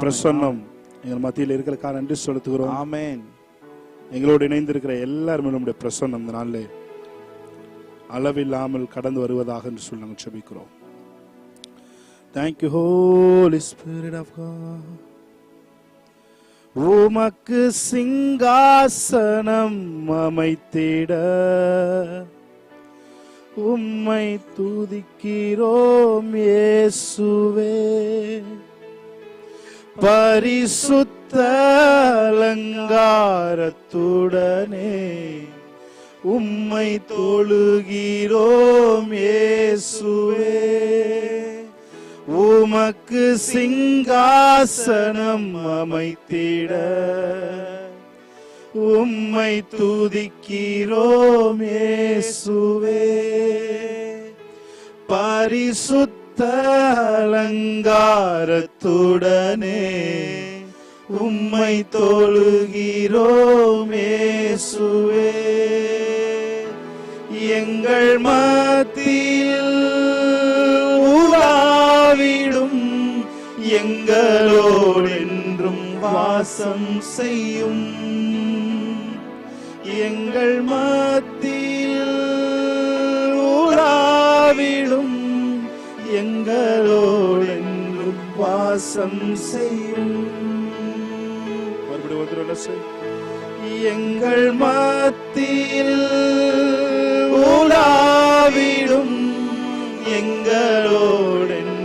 பிரசன்னம் எங்கள் மத்தியில் இருக்கிறதுக்காக நன்றி செலுத்துகிறோம். ஆமென். எங்களோடு இணைந்திருக்கிற எல்லாருமே நம்முடைய பிரசன்னம் இந்த நாளிலே அளவில்லாமல் கடந்து வருவதாக என்று சொல்லி நாங்கள் ஜெபிக்கிறோம். Thank you Holy Spirit of God. உமக்கு சிங்காசனம் அமைத்திட உம்மை துதிக்கிறோம் இயேசுவே. பரிசுத்த அலங்காரத்துடனே உம்மை தொழுகிறோம் இயேசுவே. உமக்கு சிங்காசனம் அமைத்திட உம்மை துதிக்கிறோம் இயேசுவே. பரிசுத்த அலங்காரத்துடனே உம்மை தொழுகிறோம் இயேசுவே. எங்கள் மத்தியில் உலாவிடும் எங்களோடென்றும் வாசம் செய்யும். எங்கள் மத்தியில் உலாவிடும் எங்களோடென்றும் வாசம் செய்யும். எங்கள் மத்தியில் உலாவிடும் எங்களோடென்றும்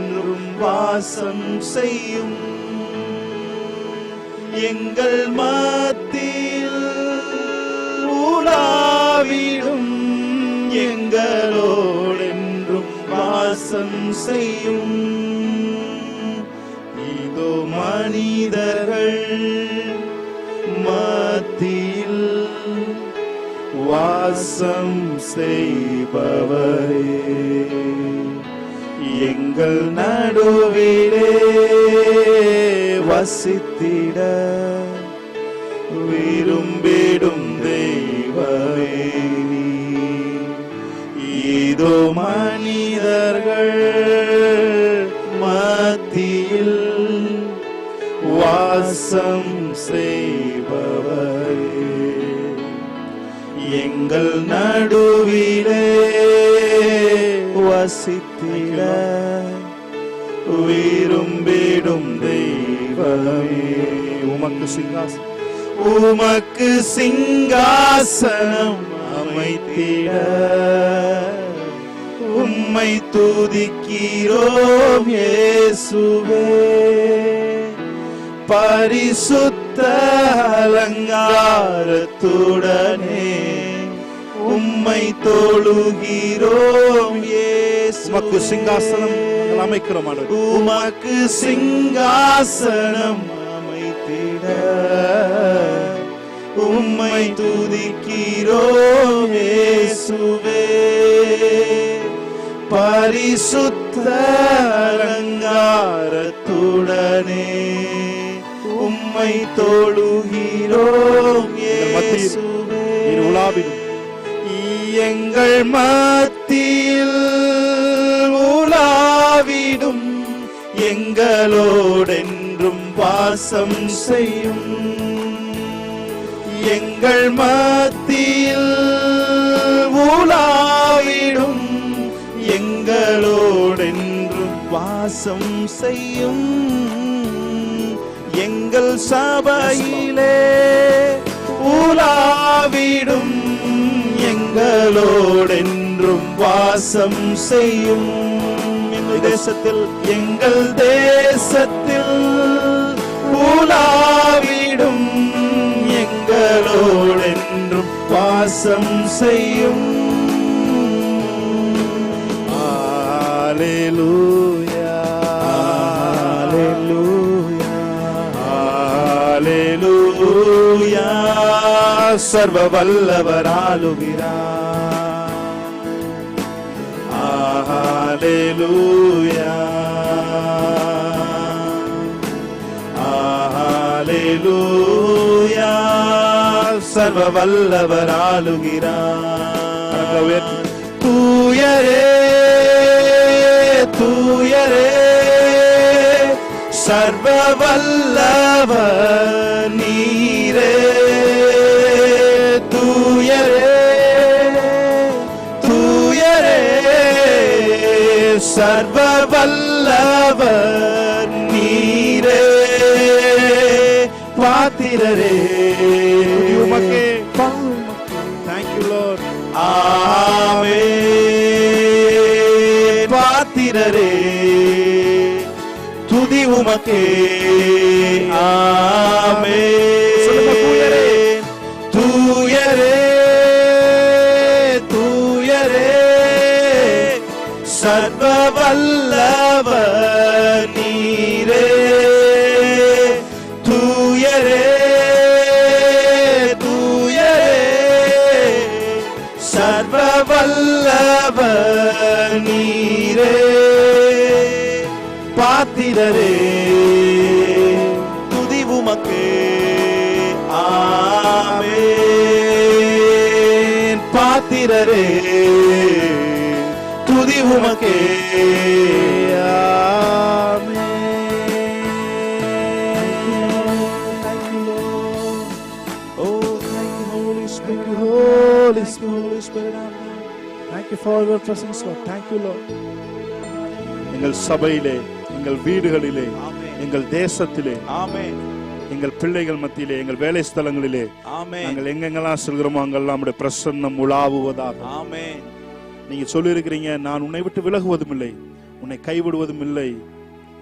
வாசம் செய்யும். எங்கள் மத்தியில் உலாவிடும் எங்களோடென்றும் வாசம் செய்யும். இதோ மனிதர்கள் மத்தியில் வாசம் செய்பவரே, எங்கள் நடுவிலே வசித்திட விரும்பிடும் தெய்வமே நீர். இதோ மனிதர்கள் மத்தியில் வாசம் செய்பவரே, எங்கள் நடுவிலே வசித்திட விரும்பிடும் தெய்வமே. உமக்கு சிங்காசனம் அமைத்திட உம்மை துதிக்கிறோம் இயேசுவே. பரிசுத்த அலங்காரத்துடனே உம்மை தொழுகிறோம் இயேசு. உமக்கு சிங்காசனம் அமைக்கிறோம். உமக்கு சிங்காசனம் அமைத்திட உம்மை துதிக்கிறோம் இயேசுவே. பரிசுத்த அலங்காரத்துடனே உம்மை தொழுகிறோம் இயேசுவே. எங்கள் மத்தியில் உலாவிடும் எங்களோடென்றும் வாசம் செய்யும். எங்கள் மத்தியில் உலாவிடும் எங்களோடென்றும் வாசம் செய்யும். எங்கள் சபையிலே உலாவிடும் எங்களோடென்றும் வாசம் செய்யும். எங்கள் தேசத்தில் உலாவிடும் எங்களோடென்றும் வாசம் செய்யும். ஹல்லேலூயா, ஹல்லேலூயா, ஹல்லேலூயா. சர்வ வல்லவர் ஆளுகிறார். ஹல்லேலூயா, ஹல்லேலூயா. சர்வ வல்லவர் ஆளுகிறார். தூயரே, தூயரே, சர்வ வல்லவர் நீரே, தூயரே தூயரே, சர்வ வல்லவர் நீரே, பாத்திரரே உமக்கே. Thank you Lord. ஆமென். பாத்திரரே துதி உமக்கே. ஆமென். தூயரே தூயரே தூயரே, சர்வ வல்லவர் நீரே, தூயரே தூயரே, சர்வ வல்லவர் நீரே, பாத்திரரே துதி உமக்கே. ஆமென். பாத்திரரே துதி உமக்கே. Holy Spirit, thank you for your presence, Lord. Thank you, Lord. எங்கள் சபையிலே, எங்கள் வீடுகளிலே, எங்கள் தேசத்திலே, எங்கள் பிள்ளைகள் மத்தியிலே, எங்கள் வேலை ஸ்தலங்களிலே, நாங்கள் எங்கெங்கெல்லாம் செல்கிறோமோ அங்கெல்லாம் நம்முடைய பிரசன்னம் உலாவுவதாக. நீங்க சொல்லி இருக்கிறீங்க, நான் உன்னை விட்டு விலகுவதும் இல்லை, உன்னை கைவிடுவதும் இல்லை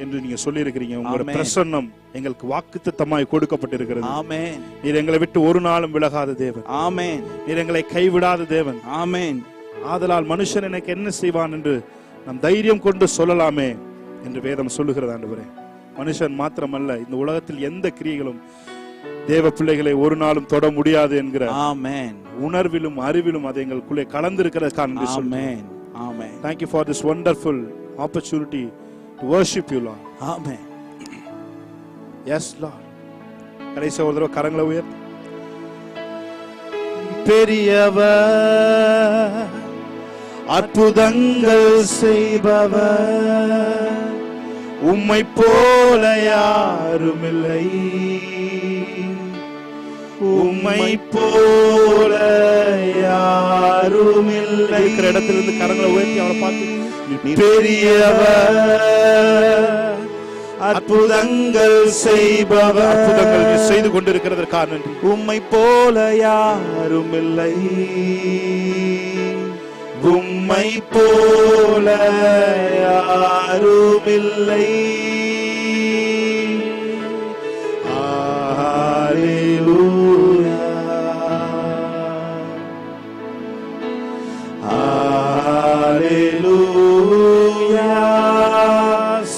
என்று நீங்க சொல்லி இருக்கிறீங்க. உங்களுடைய பிரசன்னம் எங்களுக்கு வாக்குத்தத்தமாய் கொடுக்கப்பட்டிருக்கிறது. ஆமென். நீர் எங்களை விட்டு ஒரு நாளும் விலகாத தேவன். ஆமென். நீர் எங்களை கைவிடாத தேவன். ஆமென். ஆதலால் மனுஷன் எனக்கு என்ன செய்வான் என்று நாம் தைரியம் கொண்டு சொல்லலாமே என்று வேதம் சொல்லுகிறது. ஆண்டவரே, மனுஷன் மாத்திரமல்ல, இந்த உலகத்தில் எந்த கிரியைகளும் தேவ பிள்ளைகளை ஒரு நாளும் தொட முடியாது என்கிற ஆமென் உணர்விலும் அறிவிலும் அது எங்களுக்குள்ளே கலந்திருக்கிறதுக்காக நன்றி சொல்றேன். ஆமென். Thank you for this wonderful opportunity to worship you, Lord. Amen. Yes, Lord. கடைசி ஒரு தடவை கரங்களை உயர்த்தி, பெரியவர் அற்புதங்கள் செய்பவர், உம்மை போல யாரும் இல்லை, உம்மை போல யாரும் இல்லை. இருக்கிற இடத்திலிருந்து கரங்களை உயர்த்தி அவரை பார்த்து, பெரியவர் அற்புதங்கள் செய்பவர், அற்புதங்கள் செய்து கொண்டிருக்கிறதற்காக நன்றி. உம்மை போல யாரும் இல்லை, உம்மை போல யாரும் இல்லை. ஹalleluya ஹalleluya,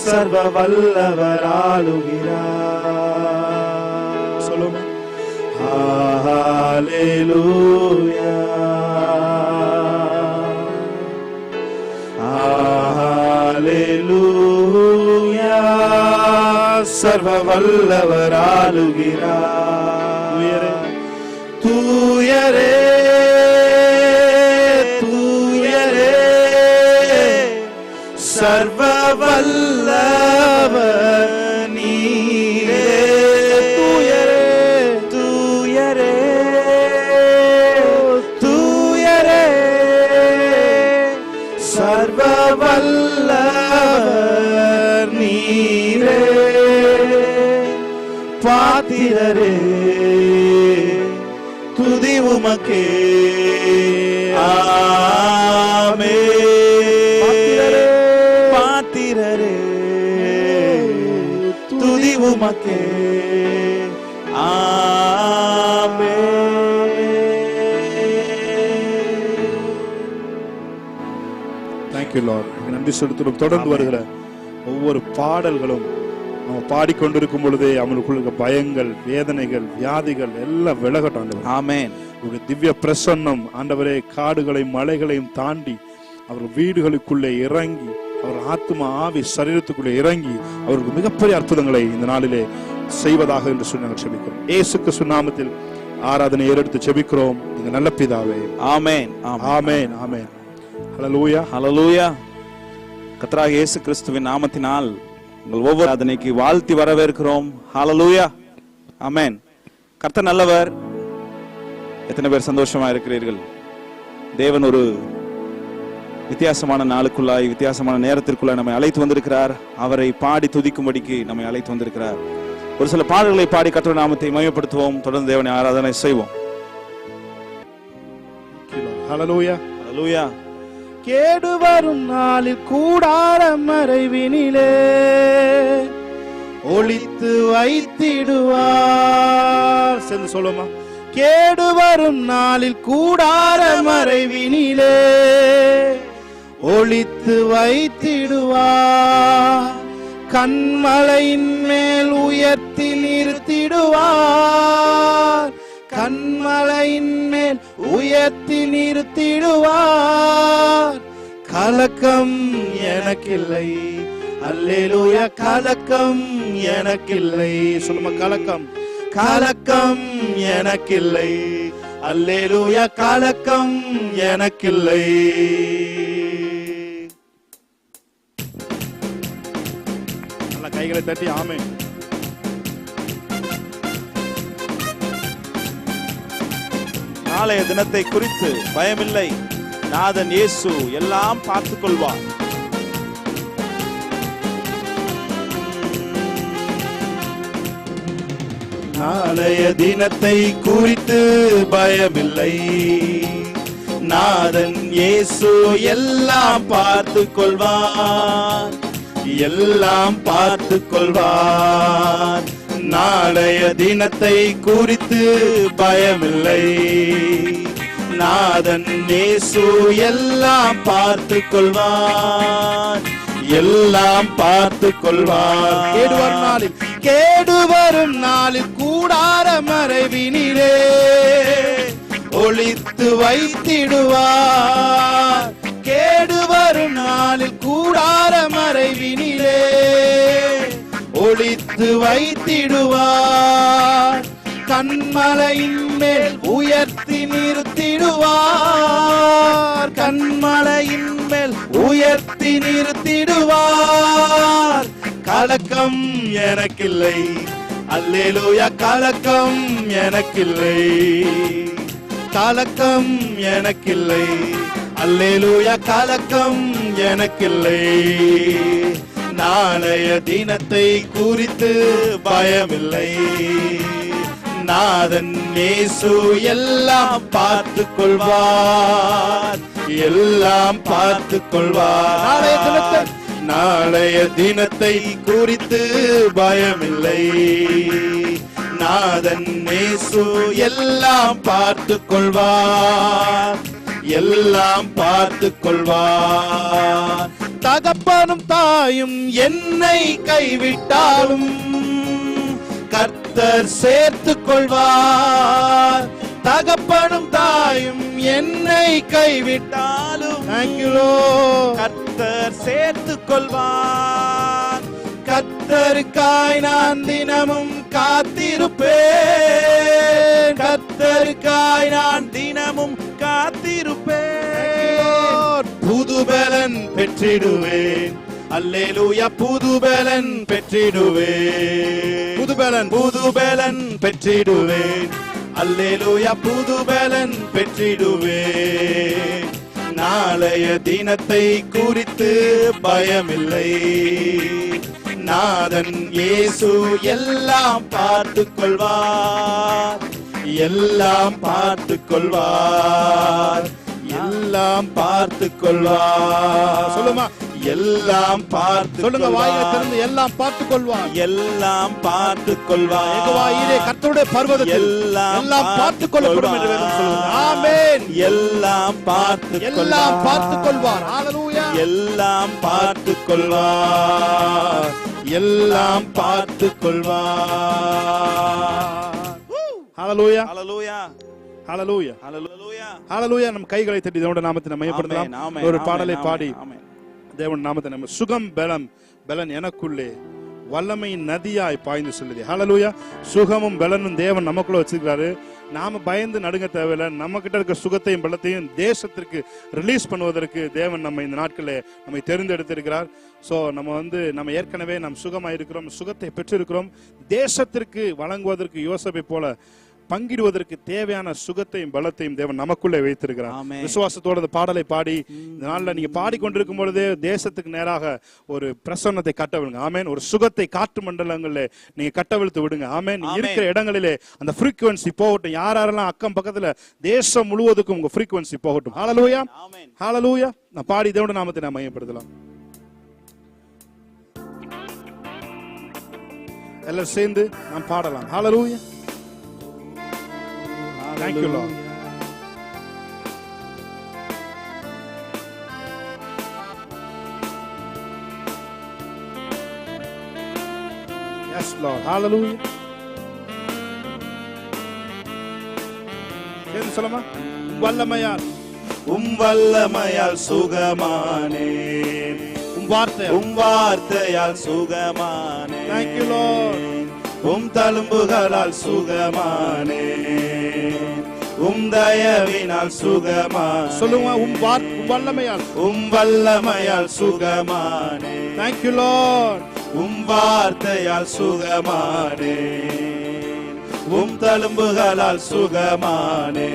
சர்வ வல்லவர் ஆளுகிறார். சொல்லுங்க. ஹalleluya ஹalleluya, சர்வ வல்லவர் ஆளுகிறார். தூயரே தூயரே, சர்வ வல்லவர் நீரே, தூயரே தூயரே தூயரே, சர்வ வல்லவர் நீரே, பாத்திரரே துதி உமக்கே. ஆமென். பாத்திரரே துதி உமக்கே. ஆமென். Thank you Lord. நன்றி செலுத்துகிறோம். தொடர்ந்து வருகிற ஒவ்வொரு பாடல்களும் அவன் பாடிக்கொண்டிருக்கும் பொழுதே அவனுக்குள்ள பயங்கள், வேதனைகள், வியாதிகள் எல்லாம் விலகட்டும் ஆண்டவரே. ஆமென். உங்களுடைய திவ்ய பிரசன்னம் ஆண்டவரே காடுகளையும் மலைகளையும் தாண்டி அவர்கள் வீடுகளுக்குள்ளே இறங்கி, அவர் ஆத்மா ஆவி சரீரத்துக்குள்ளே இறங்கி அவருக்கு மிகப்பெரிய அற்புதங்களை இந்த நாளிலே செய்வதாக என்று சொல்லி நாங்கள் செபிக்கிறோம். இயேசு கிறிஸ்து நாமத்தில் ஆராதனை ஏறெடுத்து செபிக்கிறோம் எங்கள் நல்ல பிதாவே. ஆமென் ஆமென் ஆமென். ஹல்லேலூயா ஹல்லேலூயா. கர்த்தராகிய இயேசு கிறிஸ்துவின் நாமத்தினால் உங்கள் ஒவ்வொரு ஆராதனைக்கு வாழ்த்தி வரவேற்கிறோம். ஹல்லேலூயா, ஆமென். கர்த்தர் நல்லவர். எத்தனை பேர் சந்தோஷமா இருக்கிறீர்கள்? தேவன் ஒரு வித்தியாசமான நாளுக்குள்ளாய், வித்தியாசமான நேரத்திற்குள்ளாய் நம்மை அழைத்து வந்திருக்கிறார். அவரை பாடி துதிக்கும்படிக்கு நம்மை அழைத்து வந்திருக்கிறார். ஒரு சில பாடல்களை பாடி கர்த்தருடைய நாமத்தை மகிமைப்படுத்துவோம். தொடர்ந்து தேவனை ஆராதனை செய்வோம். ஹல்லேலூயா, ஹல்லேலூயா. கேடு வரும் நாளில் கூடார மறைவினிலே ஒளித்து வைத்திடுவார். சேர்ந்து சொல்லுமா? கேடு வரும் நாளில் கூடார மறைவினிலே ஒளித்து வைத்திடுவார். கண்மலையின் மேல் உயர்த்தி நிறுத்திடுவார். கண்மலையின் மேல் உயர்த்தி நிறுத்திடுவார். கலக்கம் எனக்கில்லை, அல்லேலூயா, கலக்கம் எனக்கில்லை. சொல்லுமா? கலக்கம், கலக்கம் எனக்கில்லை, அல்லேலூயா, கலக்கம் எனக்கில்லை. நல்ல கைகளை தட்டி ஆமென். நாளைய தினத்தை குறித்து பயமில்லை, நாதன் இயேசு எல்லாம் பார்த்துக் கொள்வார். நாளைய தினத்தை குறித்து பயமில்லை, நாதன் இயேசு எல்லாம் பார்த்துக் கொள்வார், எல்லாம் பார்த்துக் கொள்வார். நாளைய தினத்தை குறித்து பயமில்லை, நாதன் இயேசு எல்லாம் பார்த்துக் கொள்வார், எல்லாம் பார்த்துக் கொள்வார். கேடு வரும் நாளில், கேடு வரும் நாளில் கூடார மறைவினிலே ஒளித்து வைத்திடுவார். கேடு வரும் நாளில் கூடார மறைவினிலே ஒளித்து வைத்திடுவார். கண்மலையின் மேல் உயர்த்தி நிறுத்திடுவார். கண்மலையின் மேல் உயர்த்தி நிறுத்திடுவார். கலக்கம் எனக்கில்லை, அல்லேலூயா, கலக்கம் எனக்கில்லை, கலக்கம் எனக்கில்லை, அல்லேலூயா, கலக்கம் எனக்கில்லை. நாளைய தினத்தை குறித்து பயமில்லை, நாதன் இயேசு எல்லாம் பார்த்துக் கொள்வார், எல்லாம் பார்த்துக் கொள்வார். நாளைய தினத்தை குறித்து பயமில்லை, நாதன் இயேசு எல்லாம் பார்த்துக் கொள்வார், எல்லாம் பார்த்துக் கொள்வார். தகப்பனும் தாயும் என்னை கைவிட்டாலும் கர்த்தர் சேர்த்துக் கொள்வார். தகப்பனும் தாயும் என்னை கைவிட்டாலும் கர்த்தர் சேர்த்துக் கொள்வார். கர்த்தருக்காய் நான் தினமும் காத்திருப்பேன், கர்த்தருக்காய் நான் தினமும் காத்திருப்பேன். புதுபலன் பெற்றிடுவேன், அல்லேலூயா, புதுபலன் பெற்றிடுவேன், புதுபலன், புதுபலன் பெற்றிடுவேன், அல்லேலூயா, புதுபலன் பெற்றிடுவேன். நாளைய தினத்தை குறித்து பயமில்லை, நாதன் இயேசு எல்லாம் பார்த்துக் கொள்வார், எல்லாம் பார்த்துக் கொள்வார், எல்லாம் பார்த்துக் கொள்வார். சொல்லுமா? எல்லாம் பார்த்து சொல்லுங்க, வாயில திறந்து எல்லாம் பார்த்துக் கொள்வார், எல்லாம் பார்த்துக் கொள்வார். யெகோவாயிரே கர்த்தருடைய பர்வதத்தில் எல்லாம் பார்த்துக் கொள்ளப்படும் என்று வேதம் சொல்லுகிறது. ஆமென். எல்லாம் பார்த்துக் கொள்வார், எல்லாம் பார்த்துக் கொள்வார். ஹல்லேலூயா. எல்லாம் பார்த்துக் கொள்வார், எல்லாம் பார்த்துக் கொள்வார். ஹல்லேலூயா, ஹல்லேலூயா, ஹல்லேலூயா, ஹல்லேலூயா, ஹல்லேலூயா. நம் கைகளை தட்டி தேவனுடைய நாமத்தை மகிமைப்படுத்தலாம். ஒரு பாடலை பாடி தேவன் நாமத்தை நம்ம சுகம் பலம் பலன் எனக்குள்ளே வல்லமையின் நதியாய் பாய்ந்து சொல்லுது. ஹல்லேலூயா. சுகமும் பலனும் தேவன் நமக்குள்ள வச்சிருக்காரு. நாம பயந்து நடுங்க தேவையில்லை. நம்ம கிட்ட இருக்க சுகத்தையும் பலத்தையும் தேசத்திற்கு ரிலீஸ் பண்ணுவதற்கு தேவன் நம்ம இந்த நாட்களில் நம்மை தெரிந்தெடுத்திருக்கிறார். ஸோ நம்ம ஏற்கனவே நாம் சுகமாக இருக்கிறோம், சுகத்தை பெற்றிருக்கிறோம். தேசத்திற்கு வழங்குவதற்கு யோசேப்பை போல பங்கிடுவதற்கு தேவையான சுகத்தையும் பலத்தையும் தேவன் நமக்குள்ளே வைத்திருக்கிறார். விசுவாசத்தோட இந்த பாடலை பாடி இந்த நாளில் நீங்க பாடிக்கொண்டிருக்கும் பொழுதே தேசத்துக்கு நேராக ஒரு பிரசன்னத்தை கட்டவிடுங்க. ஆமேன். ஒரு சுகத்தை காற்று மண்டலங்களில் நீங்க கட்டவிழ்த்து விடுங்க. ஆமேன். இருக்கிற இடங்களிலே அந்த ஃப்ரீக்வன்சி போகட்டும். யாரெல்லாம் அக்கம் பக்கத்துல தேசம் முழுவதுக்கும் உங்க ஃப்ரீக்வன்சி போகட்டும். ஹல்லேலூயா, ஹல்லேலூயா. நான் பாடி தேவனுடைய நாமத்தை நான் மையப்படுத்தலாம். எல்லாரும் சேர்ந்து நாம் பாடலாம். ஹல்லேலூயா. Thank you, Lord. Yes, Lord. Hallelujah. சேர்ந்து சொல்லுமா. வல்லமையால் சுகமானே, வார்த்தையால் சுகமானே. Thank you, Lord. தழும்புகளால் சுகமானே, தயவினால் சுகமானே. சொல்லுங்க. வல்லமையால் சுகமானே. Thank you, Lord. வார்த்தையால் சுகமானே, தழும்புகளால் சுகமானே,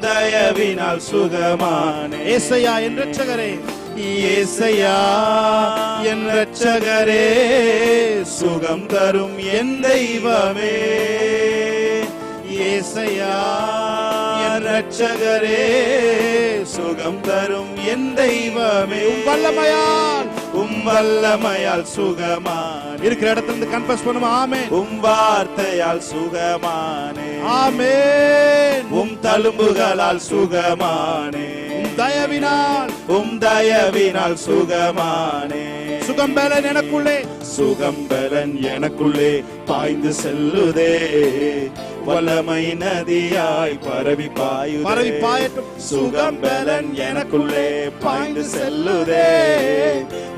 தயவினால் சுகமானே. ஏசையா என் இரட்சகரே, ஏசையா என் இரட்சகரே, சுகம் தரும் என் தெய்வமே. ஏசையா என் இரட்சகரே, சுகம் தரும் என் தெய்வமே. வல்லமையால் சுகமானே. இருக்கிற இடத்துல இருந்து கன்ஃபஸ் பண்ணுமா. ஆமென். வார்த்தையால் சுகமானே. ஆமென். தழும்புகளால் சுகமானே. தயவினால் சுகமானே. சுகம்பலன் எனக்குள்ளே பாய்ந்து செல்லுதே. வல்லமை நதியாய் பரவி பாயட்டும். சுகம்பலன் எனக்குள்ளே பாய்ந்து செல்லுதே.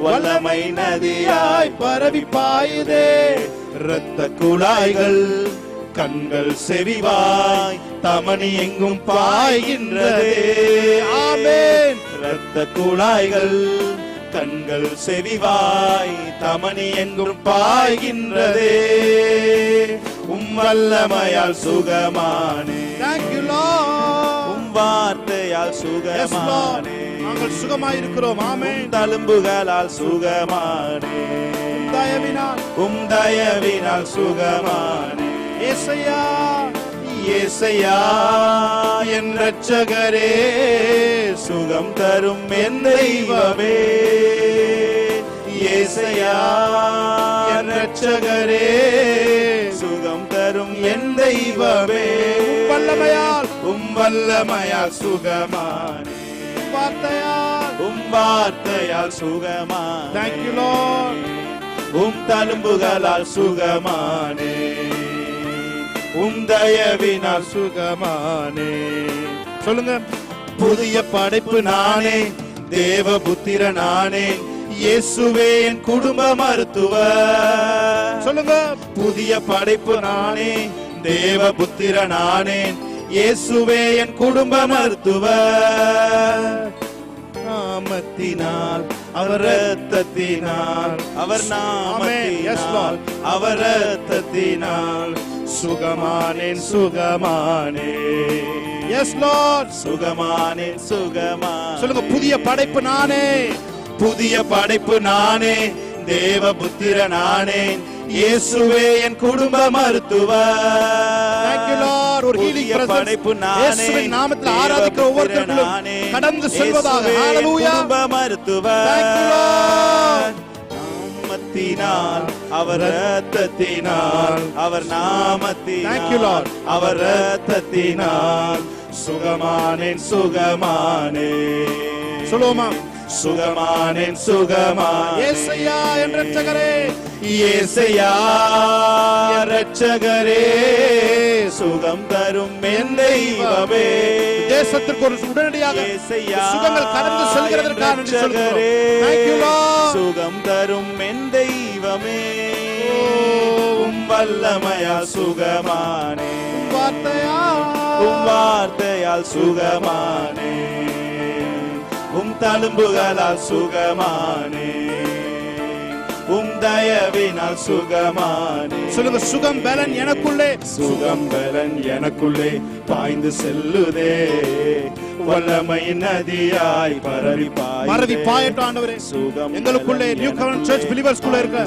வல்லமை நதியாய் பரவி பாயுதே. இரத்த குழாய்கள் கண்கள் செவிவாய் தமனி எங்கும் பாய்கின்றதே. ஆமென். இரத்த குழாய்கள் கண்கள் செவிவாய் தமனி எங்கும் பாய்கின்றதே. வல்லமையால் சுகமானே. Thank you, Lord. வார்த்தையால் சுகமானே. நாங்கள் சுகமாய் இருக்கிறோம். ஆமென். தழும்புகளால் சுகமானே. தயவினால் சுகமானே. ஏசையா ஏசையா என் இரட்சகரே, சுகம் தரும் என் தெய்வமே. ஏசையா என் இரட்சகரே, சுகம் தரும் என் தெய்வமே. வல்லமையால் சுகமானே. வார்த்தையால் சுகமானே. Thank you, Lord. தழும்புகளால் சுகமானே. தயவினால் சுகமானே. சொல்லுங்க. புதிய படைப்பு நானே, தேவ புத்திர நானே. இயேசுவே என் குடும்ப மருத்துவர். சொல்லுங்க. புதிய படைப்பு நானே, தேவ புத்திர நானே. இயேசுவே என் குடும்ப மருத்துவர். நாமத்தினால் அவர் இரத்தத்தினால், அவர் நாமத்தினால், அவர் இரத்தத்தினால் சுகமானேன் சுகமானே. S Lord. சுகமானேன் சுகமானே. சொல்லுங்க. புதிய படைப்பு நானே, புதிய படைப்பு நானே, தேவ புத்திர நானே. இயேசுவே என் குடும்ப மருத்துவர். Thank you, Lord. ஒரு ஹீலிங் படைப்பு நானே. இயேசுவின் நாமத்தில் ஆராதிக்கிற ஒவ்வொருவரும் கடந்து செல்வதாக. ஹalleluya. குடும்ப மருத்துவர். Thank you, Lord. நாமத்தினால், அவர் இரத்தத்தினால், அவர் நாமத்தினால், Thank you, Lord. அவர் இரத்தத்தினால் சுகமானேன் சுகமானே. சொல்லுவோமா. சுகமானேன் சுகமானே. ஏசையா என் இரட்சகரே, ஏசையா இரட்சகரே, சுகம் தரும் என் தெய்வமே. தேசத்திற்கு ஒரு உடனடியாக சுகங்கள் கடந்து செல்கிறதற்காக நன்றி சொல்கிறோம். Thank you, Lord. சுகம் தரும் என் தெய்வமே. வல்லமையால் சுகமானே. வார்த்தையால் சுகமானே, உம் தழும்புகளால் சுகமானே, உம் தயவினால் சுகமானே. சொல்லுங்க, சுகம் பலன் எனக்குள்ளே, சுகம் பலன் எனக்குள்ளே பாய்ந்து செல்லுதே, வல்லமை நதியாய் பரவி பாயட்டும் ஆண்டவரே. எங்களுக்குள்ளே நியூ கவர்னன்ட் சர்ச் பிலீவர்ஸ் குள்ள இருக்க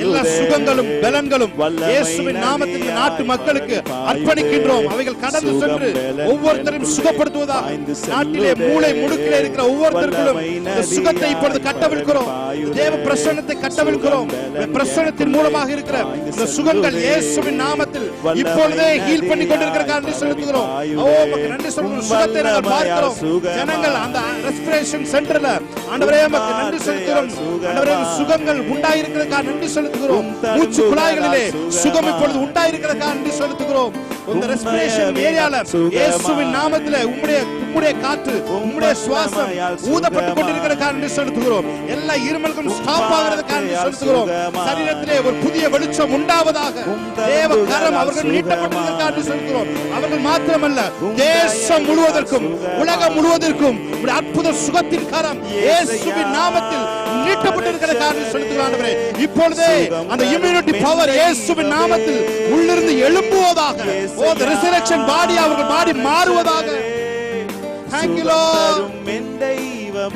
எல்லா சுகங்களும் பலன்களும் இயேசுவின் நாமத்தில் நாட்டு மக்களுக்கு அர்ப்பணிக்கின்றோம். அவைகள் கடந்து சென்று ஒவ்வொருத்தரையும் சுகப்படுத்துவதாக, நாட்டிலே மூளை முடுக்கிலே இருக்கிற ஒவ்வொருத்தருக்கும் சுகத்தை இப்பொழுது கட்டவிழ்க்கிறோம். தேவ பிரசன்னத்தை கட்டவிழ்க்கிறோம். பிரசன்னத்தின் மூலமாக இருக்கிற இந்த சுகங்கள் இயேசுவின் நாமத்தில் இப்பொழுதே ஹீல் பண்ணி கொண்டிருக்கிற நன்றி செலுத்துகிறோம். நன்றி சொல்லுகிறோம். சுகத்தை நாங்கள் பார்க்கிறோம். ஜனங்கள் அந்த ரெஸ்பிரேஷன் சென்டர்ல ஆண்டவரே நமக்கு நன்றி செலுத்துகிறோம். ஆண்டவரே சுகங்கள் உண்டாயிருக்கிறதுக்காக நன்றி செலுத்துகிறோம். மூச்சு குழாய்களிலே சுகம் இப்பொழுது உண்டாயிருக்கிறதுக்காக நன்றி செலுத்துகிறோம். இந்த ரெஸ்பிரேஷன் ஏரியால இயேசுவின் நாமத்திலே உம்முடைய காற்று, உம்முடைய சுவாசம் ஊதப்பட்டு கொண்டிருக்கிறதுக்காக நன்றி செலுத்துகிறோம். எல்லா இருமல்களும் ஸ்டாப் ஆகிறதுக்காக நன்றி செலுத்துகிறோம். சரீரத்திலே ஒரு புதிய வெளிச்சம் உண்டாவதாக தேவ கரம் அவர்கள் நீட்டப்பட்டிருக்கிறதுக்காக நன்றி செலுத்துகிறோம். அவர்கள் மாத்திரமல்ல, தேசம் முழுவதற்கும் உலகம் முழுவதற்கும் அற்புத சுகத்தின் கரம் இயேசுவின் நாமத்தில் நீட்டப்பட்டிருக்கிறதுக்காக நன்றி செலுத்துகிறோம். ஆண்டவரே, இப்பொழுதே அந்த இம்யூனிட்டி பவர் இயேசுவின் நாமத்தில் உள்ளிருந்து எழும்புவதாக, ஓ தி ரெசரக்ஷன் பாடி அவர்கள் பாடி மாறுவதாக. Thank you Lord.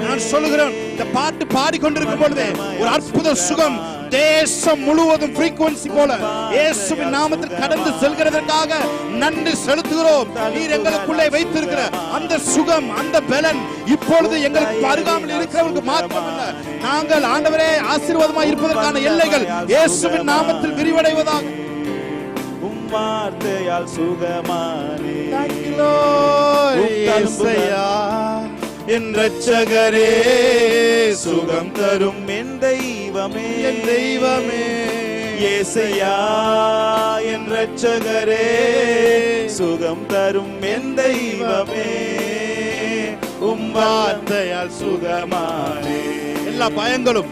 நான் சொல்லுகிறேன், இந்த பாட்டு பாடிக்கொண்டிருக்கும் பொழுது ஒரு அற்புத சுகம் தேசம் முழுவதும் frequency போல இயேசுவின் நாமத்தில் கடந்து செல்கிறதற்காக நன்றி செலுத்துகிறோம். நீர் எங்களுக்குள்ளே வைத்திருக்கிற அந்த சுகம், அந்த பலன் இப்பொழுது எங்களுக்கு அருகாமல் இருக்கிறவர்களுக்கு மாத்திரமல்ல, நாங்கள் ஆண்டவரே ஆசீர்வாதமாய் இருப்பதற்கான எல்லைகள் இயேசுவின் நாமத்தில் விரிவடைவதாக. வார்த்தையால் சுகமானே, என் இரட்சகரே, சுகம் தரும் என் தெய்வமே, என் தெய்வமே, இயேசையா என் இரட்சகரே, சுகம் தரும் என் தெய்வமே, உம் வார்த்தையால் சுகமானே. எல்லா பயங்களும்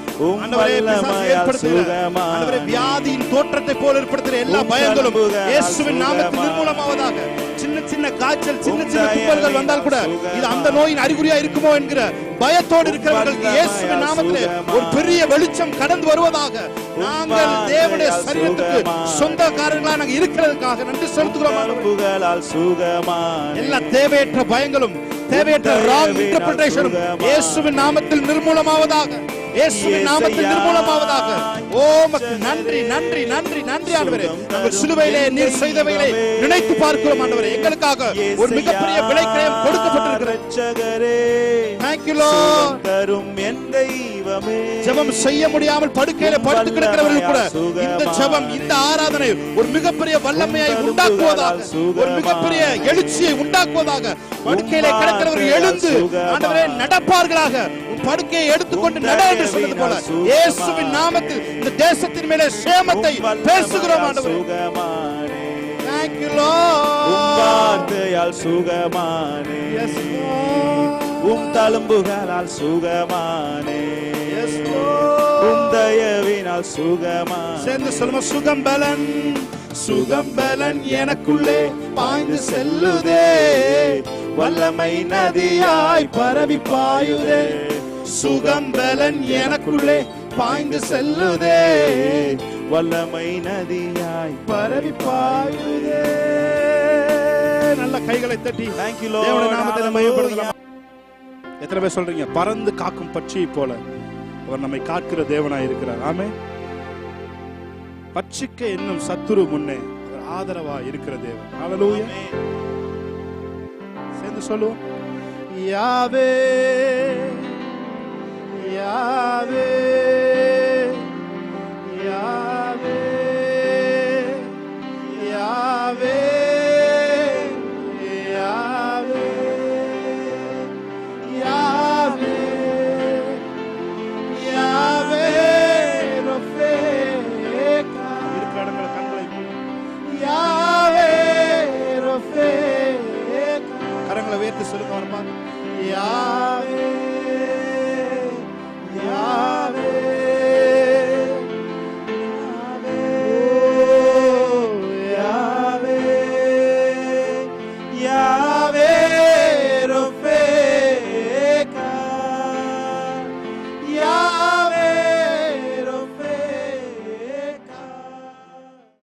வியாதியின் தோற்றத்தை போல ஏற்படுத்துகிற எல்லா பயங்களும் இயேசுவின் நாமத்தில் நிர்மூலமாவதாக. சின்ன சின்ன காய்ச்சல், சின்ன சின்ன தும்மல்கள் வந்தால் கூட இது அந்த நோயின் அறிகுறியா இருக்குமோ என்கிற பயத்தோடு இருக்கிறவர்களுக்கு இயேசுவின் நாமத்திலே ஒரு பெரிய வெளிச்சம் கடந்து வருவதாக. நாங்கள் தேவனுடைய சரீரத்துக்கு சொந்தக்காரர்களாக நாங்கள் இருக்கிறதுக்காக நன்றி செலுத்துகிறோம். எல்லா தேவையற்ற பயங்களும், தேவையற்ற ராங் இன்டர்பிரேஷனும் இயேசுவின் நாமத்தில் நிர்மூலமாவதாக, இயேசுவின் நாமத்தில் நிர்மூலமாவதாக. ஓ மக்கு நன்றி நன்றி நன்றி நன்றி ஆண்டவரே. நாங்கள் சிலுவையிலே நீர் செய்தவைகளை நினைத்து பார்க்கிறோம் ஆண்டவரே. எங்களுக்காக ஒரு மிகப்பெரிய விலை கிரயம் கொடுக்கப்பட்டிருக்கிறது. Thank you Lord. தரும் என் தெய்வமே, ஜெபம் செய்ய முடியாமல் படுக்கையில படுத்து கிடக்கிறவர்கள் கூட இந்த ஜெபம், இந்த ஆராதனை ஒரு மிகப்பெரிய வல்லமையை உண்டாக்குவதாக, ஒரு மிகப்பெரிய எழுச்சியை உண்டாக்குவதாக. படுக்கையில கிடக்கிறவர்கள் எழுந்து ஆண்டவரே நடப்பார்களாக. படுக்கையை எடுத்துக்கொண்டு நட என்று சொன்னது போல இயேசுவின் நாமத்தில் இந்த தேசத்தின் மேலே சேமத்தை பேசுகிறோம் ஆண்டவரே. Thank you Lord. வார்த்தையால் சுகமானே, Yes Lord. உம் தழும்புகளால் சுகமானே, Yes Lord. உம் தயவினால் சுகமானே. சேர்ந்து சொல்லுங்க, சுகம் பலன், சுகம் பலன் எனக்குள்ளே பாய்ந்து செல்லுதே, வல்லமை நதியாய் பரவி பாயுதே. சுகம் பலன் எனக்குள்ளே பாய்ந்து செல்லுதே, வல்லமை நதியாய் பரவி பாயுதே. நல்ல கைகளை தட்டி Thank you Lord. தேவனுடைய நாமத்தை மகிமைப்படுத்தலாம். எத்தனை பேர் சொல்றீங்க, பறந்து காக்கும் பட்சியை போல அவர் நம்மை காக்கிற தேவனாய் இருக்கிறார். ஆமென். பட்சிக்க என்னும் சத்துரு முன்னே அவர் ஆதரவா இருக்கிற தேவன். ஹல்லேலூயா. சேர்ந்து சொல்லுவோம், யாவே யாவே